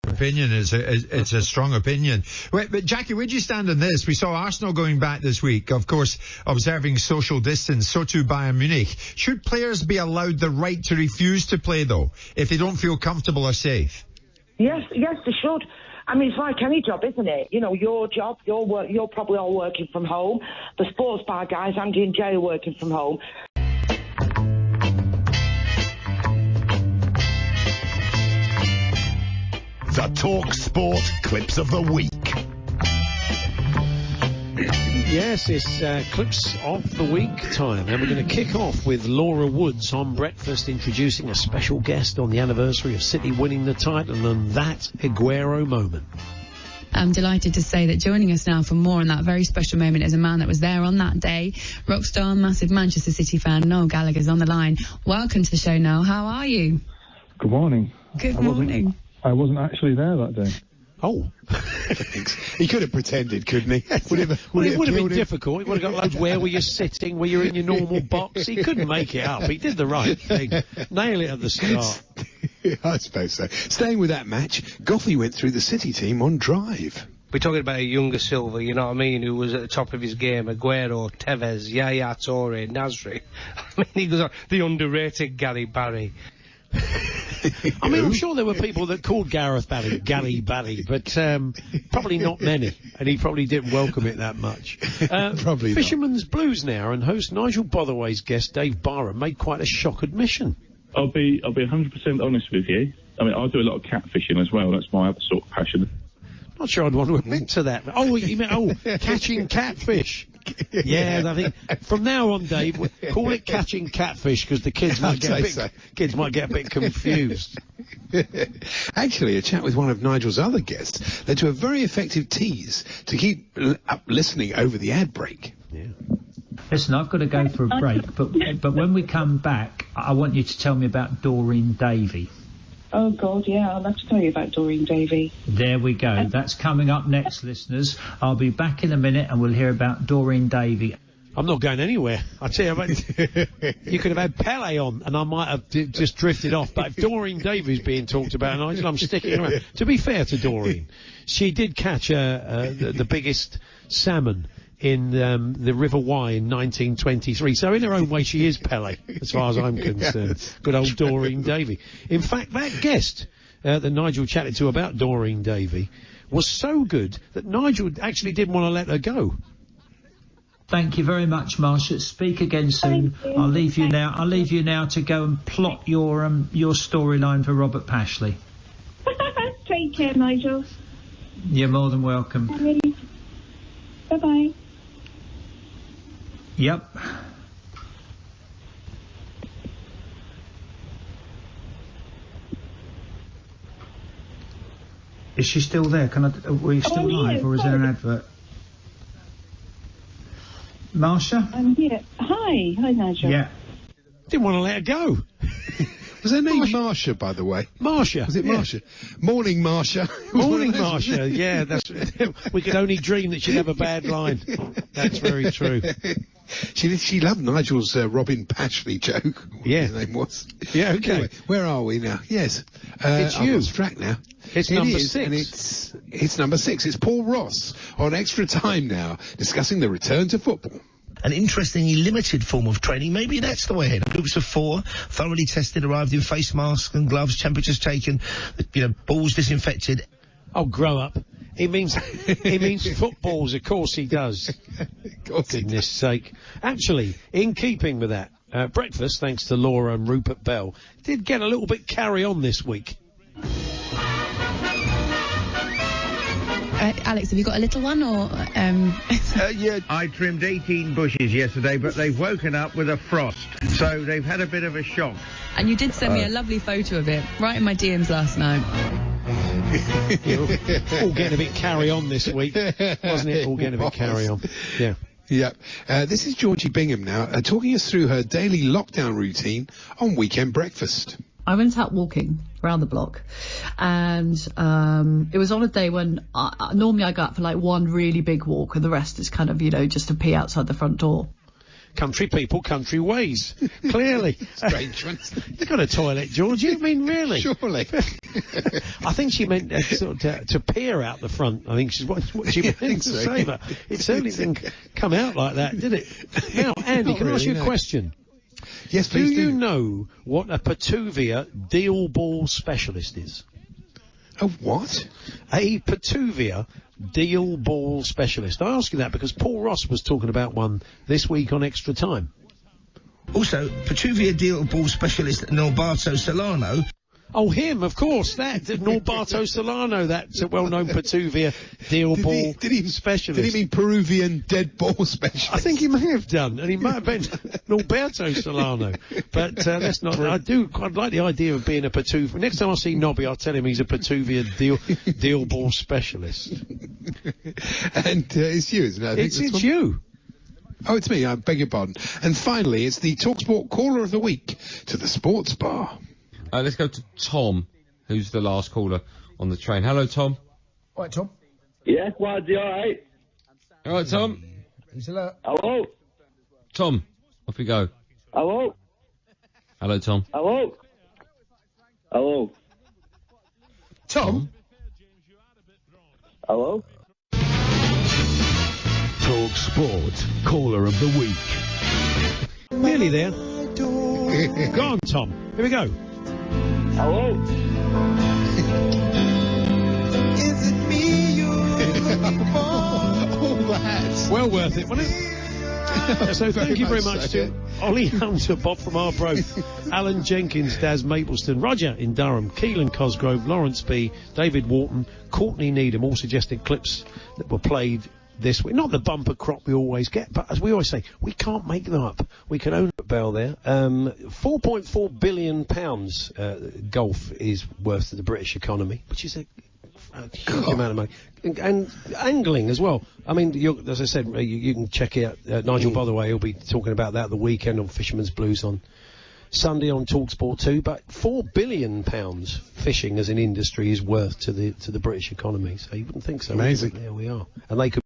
Opinion is it's a strong opinion. Wait, but Jackie, where do you stand on this? We saw Arsenal going back this week, of course, observing social distance. So too Bayern Munich. Should players be allowed the right to refuse to play, though, if they don't feel comfortable or safe? Yes, they should. I mean, it's like any job, isn't it? You know, your job, your work, you're probably all working from home. The sports bar guys, Andy and Jay, are working from home. The talkSPORT Clips of the Week. Yes, it's Clips of the Week time, and we're going to kick off with Laura Woods on breakfast, introducing a special guest on the anniversary of City winning the title and that Aguero moment. I'm delighted to say that joining us now for more on that very special moment is a man that was there on that day. Rock star, massive Manchester City fan, Noel Gallagher's on the line. Welcome to the show, Noel. How are you? Good morning. Good morning. I wasn't actually there that day. Oh. He could have pretended, couldn't he? It would have been difficult. He would have got loads. Where were you sitting? Were you in your normal box? He couldn't make it up. He did the right thing. Nail it at the start. I suppose so. Staying with that match, Goffey went through the City team on drive. We're talking about a younger Silva, you know what I mean, who was at the top of his game. Aguero, Tevez, Yaya Toure, Nasri. I mean, he was the underrated Gary Barry. I mean, I'm sure there were people that called Gareth Barry Gary Barry, but probably not many, and he probably didn't welcome it that much. Probably Fisherman's Blues now, and host Nigel Botherway's guest Dave Barham made quite a shock admission. I'll be 100% honest with you. I mean, I do a lot of catfishing as well. That's my other sort of passion. Not sure I'd want to admit to that. Oh, you meant catching catfish. Yeah, I think from now on, Dave, call it catching catfish because the kids might get a bit confused. Actually, a chat with one of Nigel's other guests led to a very effective tease to keep up listening over the ad break. Yeah. Listen, I've got to go for a break, but when we come back, I want you to tell me about Doreen Davey. Oh, God, yeah, I'll have to tell you about Doreen Davey. There we go. That's coming up next, listeners. I'll be back in a minute and we'll hear about Doreen Davey. I'm not going anywhere. I tell you, you could have had Pele on and I might have just drifted off. But if Doreen Davies being talked about, Nigel, I'm sticking around. To be fair to Doreen, she did catch the biggest salmon in the River Wye in 1923. So in her own way, she is Pele, as far as I'm concerned. Good old Doreen Davey. In fact, that guest that Nigel chatted to about Doreen Davey was so good that Nigel actually didn't want to let her go. Thank you very much, Marcia. Speak again soon. I'll leave you now. I'll leave you now to go and plot your storyline for Robert Pashley. Take care, Nigel. You're more than welcome. Bye. Bye-bye. Yep. Is she still there? Are we still live, or is there an advert? Marcia? I'm here. Hi, Nigel. Yeah. Didn't want to let her go. Was her name Marcia, by the way? Marcia. Was it Marcia? Morning, Marcia. Morning, Marcia. Yeah, we could only dream that she'd have a bad line. That's very true. She loved Nigel's Robin Pashley joke. Yeah. His name was. Yeah, okay. Anyway, where are we now? Yes. It's you. I've lost track now. It's number 6. And it's number 6. It's Paul Ross on Extra Time now, discussing the return to football. An interestingly limited form of training. Maybe that's the way ahead. Groups of 4, thoroughly tested, arrived in face masks and gloves, temperatures taken, balls disinfected. Oh, grow up. He means footballs, of course he does. Goodness sake. Actually, in keeping with that, breakfast, thanks to Laura and Rupert Bell, did get a little bit carry on this week. Alex, have you got a little one, or...? Yeah, I trimmed 18 bushes yesterday, but they've woken up with a frost, so they've had a bit of a shock. And you did send me a lovely photo of it, right in my DMs last night. All getting a bit carry on this week, wasn't it? All getting a bit carry on. Yeah. Yep. This is Georgie Bingham now, talking us through her daily lockdown routine on Weekend Breakfast. I went out walking around the block, and it was on a day when normally I go out for like one really big walk and the rest is kind of, just a pee outside the front door. country people, country ways. Clearly. Strange one. You got a toilet, George. You mean really? Surely. I think she meant sort of to peer out the front. I think she's what she meant to say, but it certainly didn't come out like that, did it? Now, Andy, can I ask you a question? Yes, please. Do you know what a Petuvia deal ball specialist is? A what? A Petuvia deal ball specialist. I ask you that because Paul Ross was talking about one this week on Extra Time. Also, Petuvia deal ball specialist Norberto Solano. Oh, him, of course, that. Norberto Solano, that's a well-known Petuvia deal ball specialist. Did he mean Peruvian dead ball specialist? I think he may have done, and he might have been Norberto Solano. But let's not. I'd like the idea of being a Petuvia. Next time I see Nobby, I'll tell him he's a Petuvia deal ball specialist. And it's you, isn't it? It's you. Oh, it's me. I beg your pardon. And finally, it's the talkSPORT Caller of the Week to the Sports Bar. Let's go to Tom, who's the last caller on the train. Hello, Tom. All right, Tom. Yeah, Waddy, all right? All right, Tom. Hello. Hello. Tom, off we go. Hello. Hello, Tom. Hello. Hello. Tom. Hello. talkSPORT Caller of the Week. Nearly there. Go on, Tom. Here we go. Hello. Is it me you're looking for? All that. Well worth it, wasn't it? So thank you very much to Ollie Hunter, Bob from Arbroath, Alan Jenkins, Daz Mapleston, Roger in Durham, Keelan Cosgrove, Lawrence B, David Wharton, Courtney Needham, all suggested clips that were played this week. Not the bumper crop we always get, but as we always say, we can't make them up. We can own a bell there. £4.4 billion golf is worth to the British economy, which is a huge amount of money. And angling as well. I mean, as I said, you can check out Nigel Botherway. He'll be talking about that the weekend on Fisherman's Blues on Sunday on talkSPORT 2. But £4 billion fishing as an industry is worth to the British economy. So you wouldn't think so. Amazing. There we are. And they could.